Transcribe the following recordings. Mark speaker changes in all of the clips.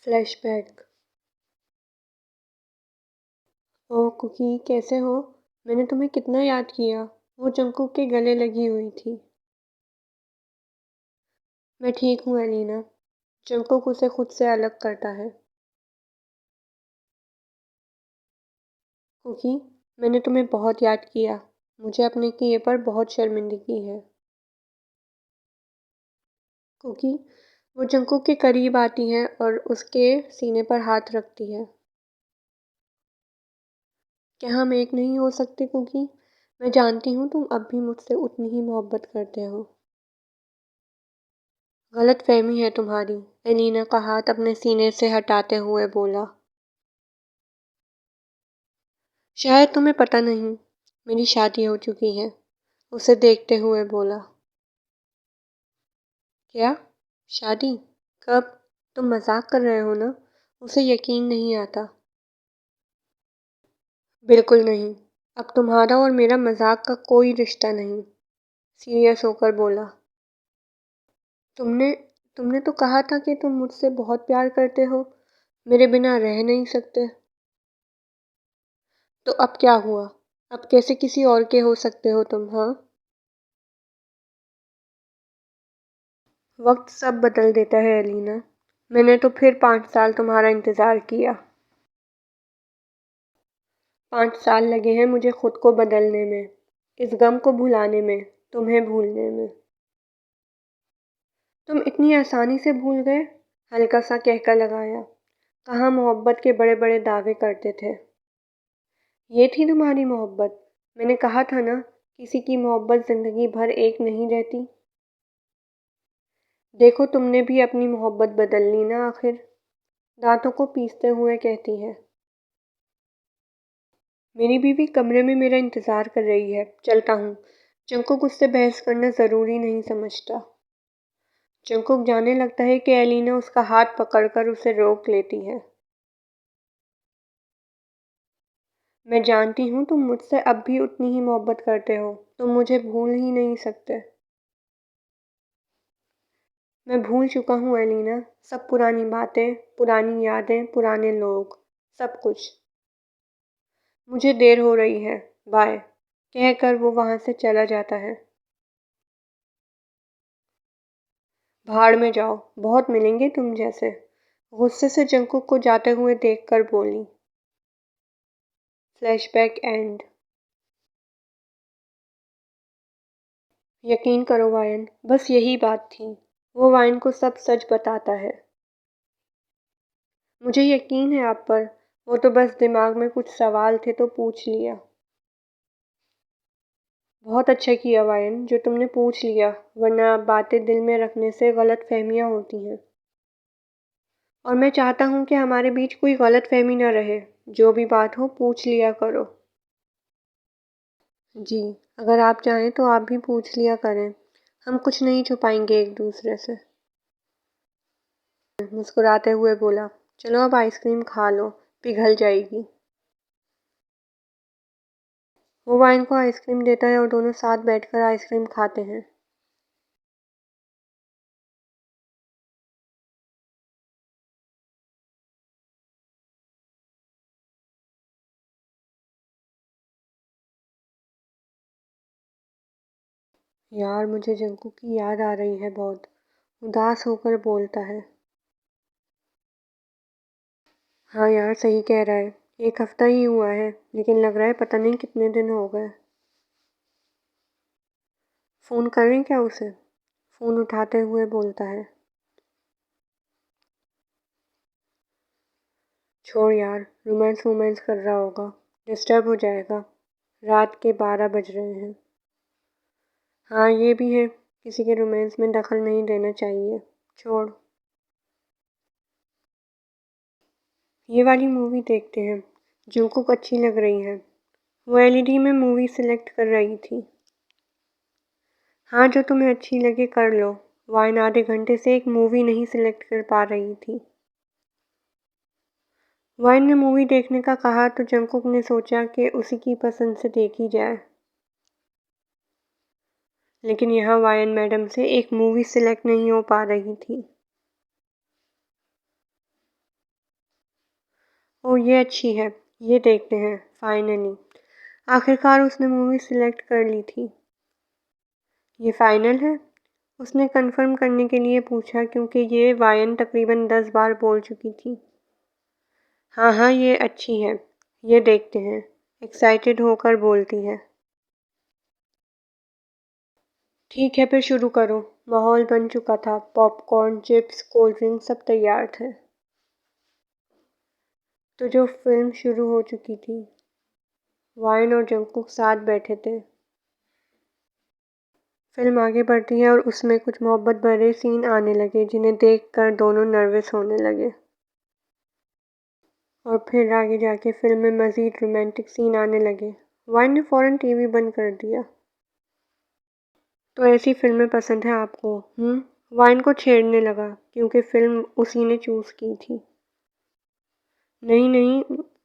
Speaker 1: Flashback. ओह cookie, कैसे हो? मैंने तुम्हें कितना याद किया। वो जंगकुक के गले लगी हुई थी। मैं ठीक हूँ एलिना। जंगकुक उसे खुद से अलग करता है। कुकी, मैंने तुम्हें बहुत याद किया। मुझे अपने किए पर बहुत शर्मिंदगी है। कुकी, वो जंगकुक के करीब आती है और उसके सीने पर हाथ रखती है। क्या हम एक नहीं हो सकते कुकी? मैं जानती हूँ तुम अब भी मुझसे उतनी ही मोहब्बत करते हो। गलतफहमी है तुम्हारी, एलिना का हाथ अपने सीने से हटाते हुए बोला। शायद तुम्हें पता नहीं, मेरी शादी हो चुकी है। उसे देखते हुए बोला। क्या? शादी? कब? तुम मजाक कर रहे हो ना? उसे यकीन नहीं आता। बिल्कुल नहीं। अब तुम्हारा और मेरा मजाक का कोई रिश्ता नहीं। सीरियस होकर बोला। तुमने तुमने तो कहा था कि तुम मुझसे बहुत प्यार करते हो, मेरे बिना रह नहीं सकते। तो अब क्या हुआ? अब कैसे किसी और के हो सकते हो तुम? हाँ, वक्त सब बदल देता है एलिना। मैंने तो फिर 5 साल तुम्हारा इंतज़ार किया। 5 साल लगे हैं मुझे खुद को बदलने में, इस गम को भुलाने में, तुम्हें भूलने में। तुम इतनी आसानी से भूल गए? हल्का सा कहकर लगाया। कहाँ मोहब्बत के बड़े बड़े दावे करते थे। ये थी तुम्हारी मोहब्बत? मैंने कहा था ना, किसी की मोहब्बत जिंदगी भर एक नहीं रहती। देखो तुमने भी अपनी मोहब्बत बदल ली ना आखिर। दांतों को पीसते हुए कहती है। मेरी बीवी कमरे में मेरा इंतजार कर रही है, चलता हूँ। जंकुक उससे बहस करना जरूरी नहीं समझता। जंकुक जाने लगता है कि एलिना उसका हाथ पकड़कर उसे रोक लेती है। मैं जानती हूँ तुम मुझसे अब भी उतनी ही मोहब्बत करते हो, तुम मुझे भूल ही नहीं सकते। मैं भूल चुका हूँ एलिना, सब पुरानी बातें, पुरानी यादें, पुराने लोग, सब कुछ। मुझे देर हो रही है, बाय कहकर वो वहां से चला जाता है। भाड़ में जाओ, बहुत मिलेंगे तुम जैसे। गुस्से से जंकुक को जाते हुए देखकर बोली। Flashback and. यकीन करो वायन, बस यही बात थी। वो वायन को सब सच बताता है। मुझे यकीन है आप पर। वो तो बस दिमाग में कुछ सवाल थे तो पूछ लिया। बहुत अच्छा किया वायन जो तुमने पूछ लिया, वरना बातें दिल में रखने से गलत फहमियाँ होती हैं। और मैं चाहता हूँ कि हमारे बीच कोई गलत फहमी न रहे। जो भी बात हो पूछ लिया करो। जी, अगर आप चाहें तो आप भी पूछ लिया करें। हम कुछ नहीं छुपाएंगे एक दूसरे से। मुस्कुराते हुए बोला। चलो अब आइसक्रीम खा लो, पिघल जाएगी। वो वाइन को आइसक्रीम देता है और दोनों साथ बैठकर आइसक्रीम खाते हैं। यार मुझे जंकू की याद आ रही है बहुत। उदास होकर बोलता है। हाँ यार सही कह रहा है। एक हफ्ता ही हुआ है, लेकिन लग रहा है पता नहीं कितने दिन हो गए। फ़ोन करें क्या उसे? फ़ोन उठाते हुए बोलता है। छोड़ यार, रोमांस वोमांस कर रहा होगा, डिस्टर्ब हो जाएगा। रात के 12 बज रहे हैं। हाँ ये भी है, किसी के रोमांस में दखल नहीं देना चाहिए। छोड़। ये वाली मूवी देखते हैं, जुंकुक अच्छी लग रही है। वो एलईडी में मूवी सिलेक्ट कर रही थी। हाँ जो तुम्हें अच्छी लगे कर लो। वाइन आधे घंटे से एक मूवी नहीं सिलेक्ट कर पा रही थी। वाइन ने मूवी देखने का कहा तो जंकुक ने सोचा कि उसी की पसंद से देखी जाए। लेकिन यहाँ वाइन मैडम से एक मूवी सिलेक्ट नहीं हो पा रही थी। ओह ये अच्छी है, ये देखते हैं फाइनली। आखिरकार उसने मूवी सिलेक्ट कर ली थी। ये फाइनल है? उसने कंफर्म करने के लिए पूछा क्योंकि ये वायन तकरीबन 10 बार बोल चुकी थी। हाँ हाँ ये अच्छी है, ये देखते हैं, एक्साइटेड होकर बोलती है। ठीक है फिर शुरू करो। माहौल बन चुका था, पॉपकॉर्न, चिप्स, कोल्ड ड्रिंक सब तैयार थे। तो जो फिल्म शुरू हो चुकी थी। वाइन और जंगकुक साथ बैठे थे। फिल्म आगे बढ़ती है और उसमें कुछ मोहब्बत भरे सीन आने लगे जिन्हें देखकर दोनों नर्वस होने लगे। और फिर आगे जाके फिल्म में मज़ीद रोमांटिक सीन आने लगे। वाइन ने फ़ौरन टीवी बंद कर दिया। तो ऐसी फिल्में पसंद है आपको? वाइन को छेड़ने लगा क्योंकि फिल्म उसी ने चूज़ की थी। नहीं नहीं,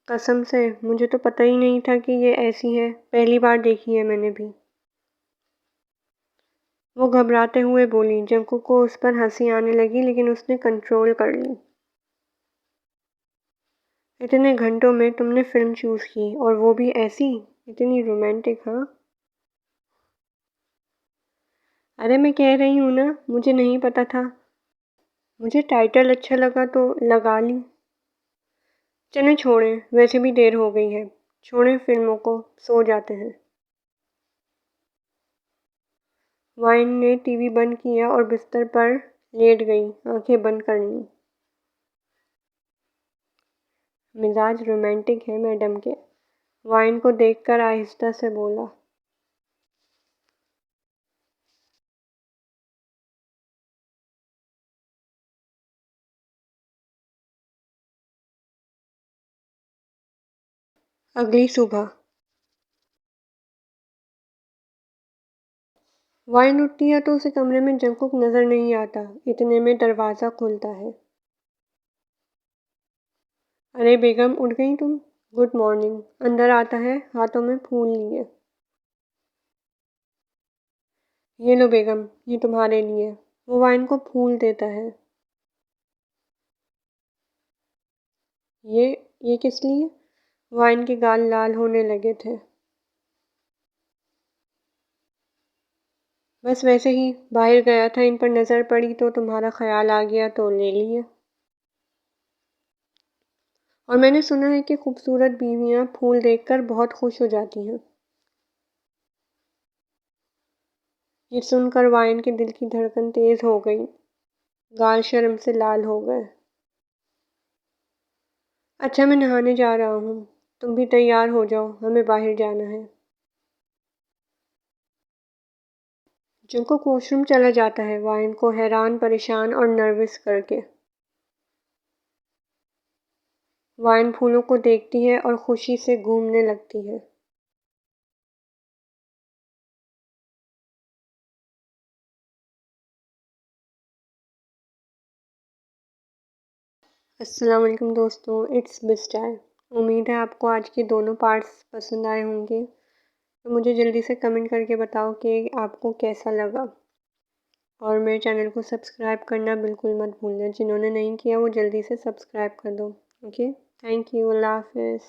Speaker 1: कसम से मुझे तो पता ही नहीं था कि ये ऐसी है, पहली बार देखी है मैंने भी। वो घबराते हुए बोली। जंकू को उस पर हंसी आने लगी लेकिन उसने कंट्रोल कर ली। इतने घंटों में तुमने फिल्म चूज़ की और वो भी ऐसी, इतनी रोमांटिक। हाँ अरे मैं कह रही हूँ ना, मुझे नहीं पता था। मुझे टाइटल अच्छा लगा तो लगा ली। चलें छोड़ें, वैसे भी देर हो गई है। छोड़ें फिल्मों को, सो जाते हैं। वाइन ने टीवी बंद किया और बिस्तर पर लेट गई, आंखें बंद कर लीं। मिजाज रोमांटिक है मैडम के। वाइन को देखकर आहिस्ता से बोला। अगली सुबह वाइन उठती है तो उसे कमरे में जंकुक नजर नहीं आता। इतने में दरवाज़ा खुलता है। अरे बेगम उठ गई तुम? Good morning. अंदर आता है हाथों में फूल लिए। ये लो बेगम, ये तुम्हारे लिए। वो वाइन को फूल देता है। ये ये किस लिए? वाइन के गाल लाल होने लगे थे। बस वैसे ही बाहर गया था, इन पर नज़र पड़ी तो तुम्हारा ख्याल आ गया तो ले लिए। और मैंने सुना है कि खूबसूरत बीवियां फूल देखकर बहुत खुश हो जाती हैं। ये सुनकर वाइन के दिल की धड़कन तेज हो गई। गाल शर्म से लाल हो गए। अच्छा मैं नहाने जा रहा हूँ, तुम भी तैयार हो जाओ, हमें बाहर जाना है। जंकुक वॉशरूम चला जाता है, वाइन को हैरान, परेशान और नर्वस करके। वाइन फूलों को देखती है और खुशी से घूमने लगती है। अस्सलाम वालेकुम दोस्तों, इट्स बिस्टाय। उम्मीद है आपको आज के दोनों पार्ट्स पसंद आए होंगे। तो मुझे जल्दी से कमेंट करके बताओ कि आपको कैसा लगा। और मेरे चैनल को सब्सक्राइब करना बिल्कुल मत भूलना। जिन्होंने नहीं किया वो जल्दी से सब्सक्राइब कर दो। ओके, थैंक यू, अल्लाह हाफ़िज़।